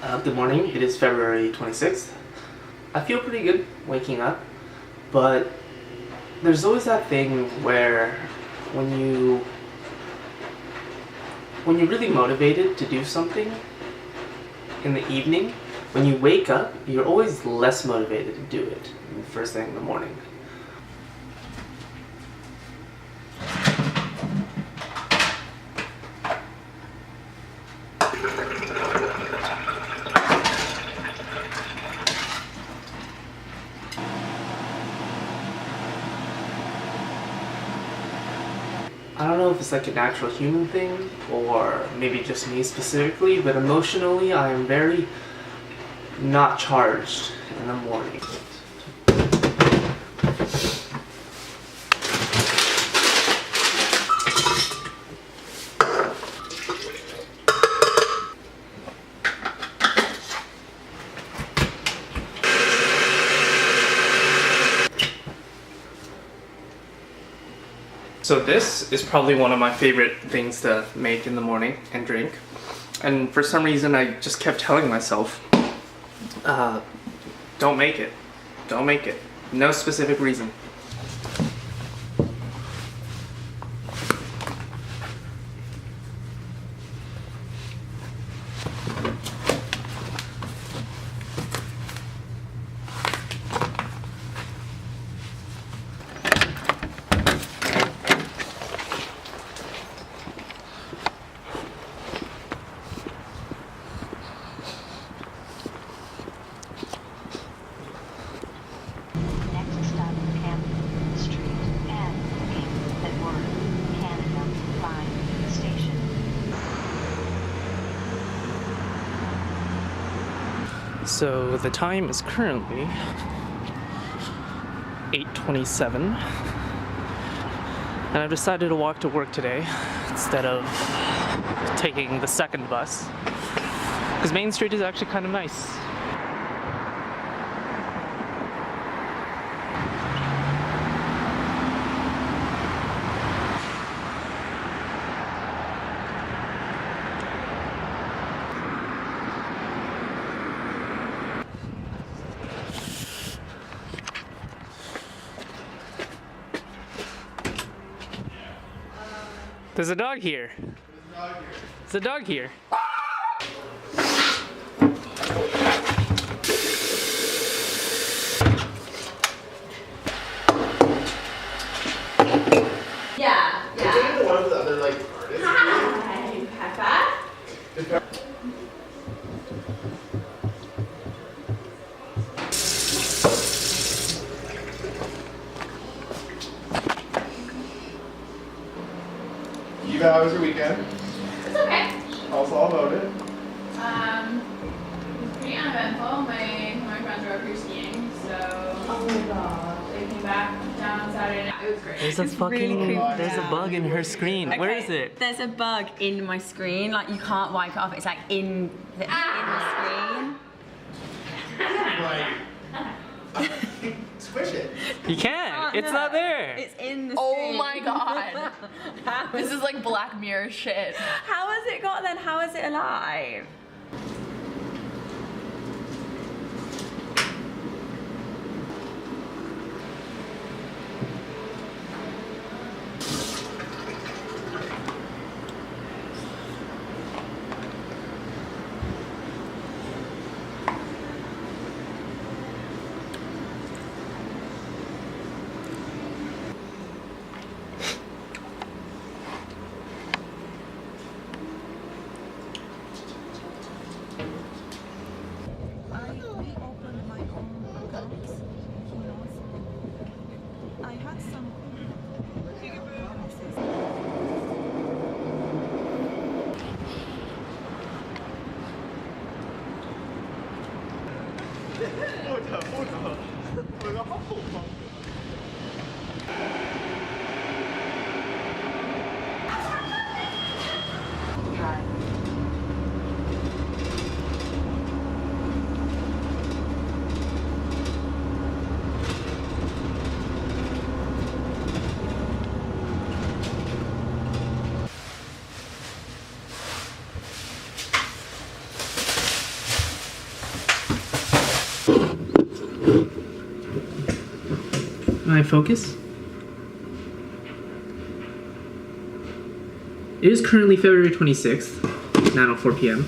Good morning. It is February 26th. I feel pretty good waking up, but there's always that thing where when you're really motivated to do something in the evening, when you wake up, you're always less motivated to do it the first thing in the morning. I don't know if it's like a natural human thing or maybe just me specifically, but emotionally I am very not charged in the morning. So this is probably one of my favorite things to make in the morning and drink. And for some reason I just kept telling myself, don't make it. Don't make it. No specific reason. So the time is currently 8:27 and I've decided to walk to work today instead of taking the second bus because Main Street is actually kind of nice. There's a dog here. There's a dog here. Yeah. Isn't it one of the other like artists? High five. Eva, how was your weekend? It's okay. Tell us all about it. It was pretty uneventful. My friends were up here skiing, so they came back down on Saturday night. It was great. There's a It's fucking, really creepy. there's a bug in her screen. Where is it? There's a bug in my screen. Like you can't wipe it off. It's like in the screen. Like, squish it. You can't. It's not there. It's in the Oh screen. my god. This is like Black Mirror shit. How has it got then? How is it alive? My focus. It is currently February 26th, 9:04 p.m.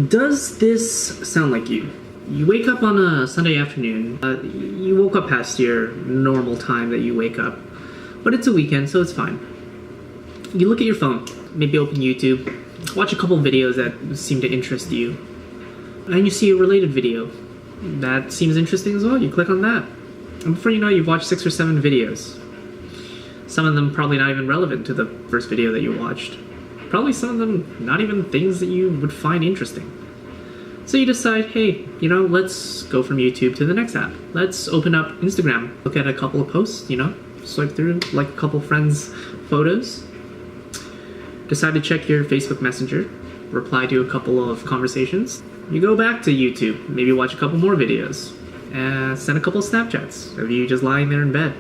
Does this sound like you? You wake up on a Sunday afternoon. You woke up past your normal time that you wake up, but it's a weekend, so it's fine. You look at your phone, maybe open YouTube, watch a couple videos that seem to interest you, and you see a related video that seems interesting as well. You click on that, and before you know it, you've watched 6 or 7 videos. Some of them probably not even relevant to the first video that you watched. Probably some of them not even things that you would find interesting. So you decide, hey, you know, let's go from YouTube to the next app. Let's open up Instagram, look at a couple of posts, you know, swipe through, like a couple friends' photos. Decide to check your Facebook Messenger, reply to a couple of conversations. You go back to YouTube, maybe watch a couple more videos, and send a couple of Snapchats of you just lying there in bed.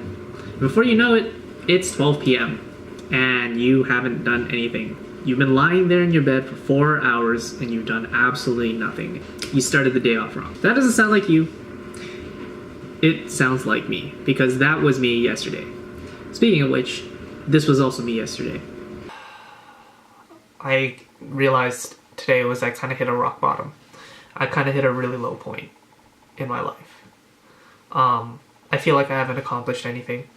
Before you know it, it's 12 p.m. and you haven't done anything. You've been lying there in your bed for 4 hours and you've done absolutely nothing. You started the day off wrong. That doesn't sound like you. It sounds like me, because that was me yesterday. Speaking of which, this was also me yesterday. I realized today was I kind of hit a rock bottom. I kind of hit a really low point in my life. I feel like I haven't accomplished anything.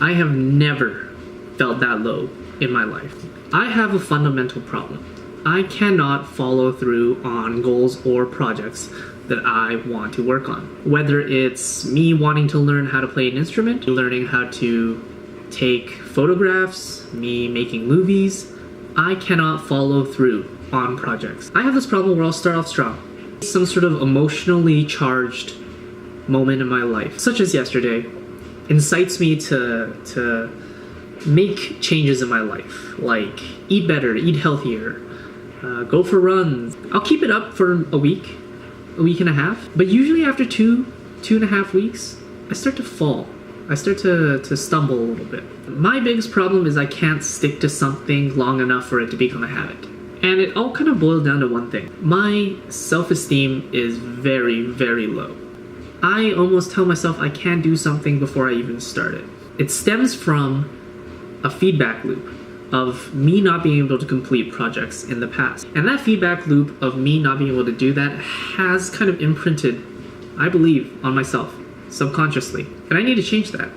I have never felt that low in my life. I have a fundamental problem. I cannot follow through on goals or projects that I want to work on. Whether it's me wanting to learn how to play an instrument, learning how to take photographs, me making movies, I cannot follow through on projects. I have this problem where I'll start off strong. Some sort of emotionally charged moment in my life, such as yesterday, incites me to make changes in my life, like eat better, eat healthier, go for runs. I'll keep it up for a week and a half, but usually after 2.5 weeks, I start to fall. I start to stumble a little bit. My biggest problem is I can't stick to something long enough for it to become a habit. And it all kind of boils down to one thing. My self-esteem is very, very low. I almost tell myself I can't do something before I even start it. It stems from a feedback loop of me not being able to complete projects in the past. And that feedback loop of me not being able to do that has kind of imprinted, I believe, on myself subconsciously. And I need to change that.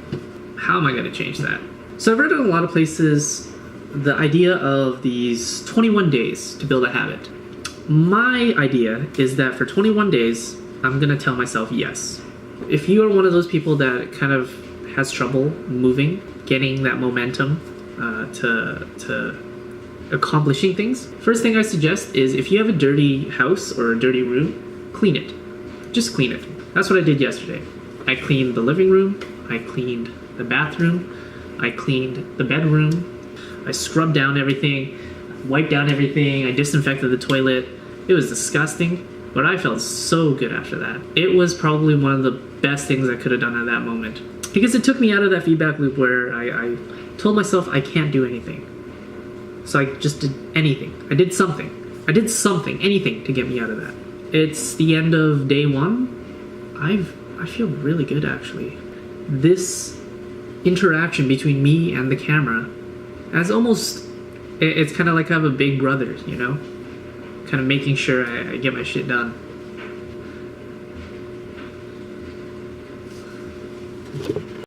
How am I going to change that? So I've read in a lot of places the idea of these 21 days to build a habit. My idea is that for 21 days, I'm gonna tell myself yes. If you are one of those people that kind of has trouble moving, getting that momentum to accomplishing things, first thing I suggest is if you have a dirty house or a dirty room, clean it. Just clean it. That's what I did yesterday. I cleaned the living room, I cleaned the bathroom, I cleaned the bedroom, I scrubbed down everything, wiped down everything, I disinfected the toilet. It was disgusting, but I felt so good after that. It was probably one of the best things I could have done at that moment, because it took me out of that feedback loop where I told myself I can't do anything. So I just did anything. I did something, anything to get me out of that. It's the end of day 1. I feel really good, actually. This interaction between me and the camera as almost, it's kind of like I have a big brother, you know? Kind of making sure I get my shit done.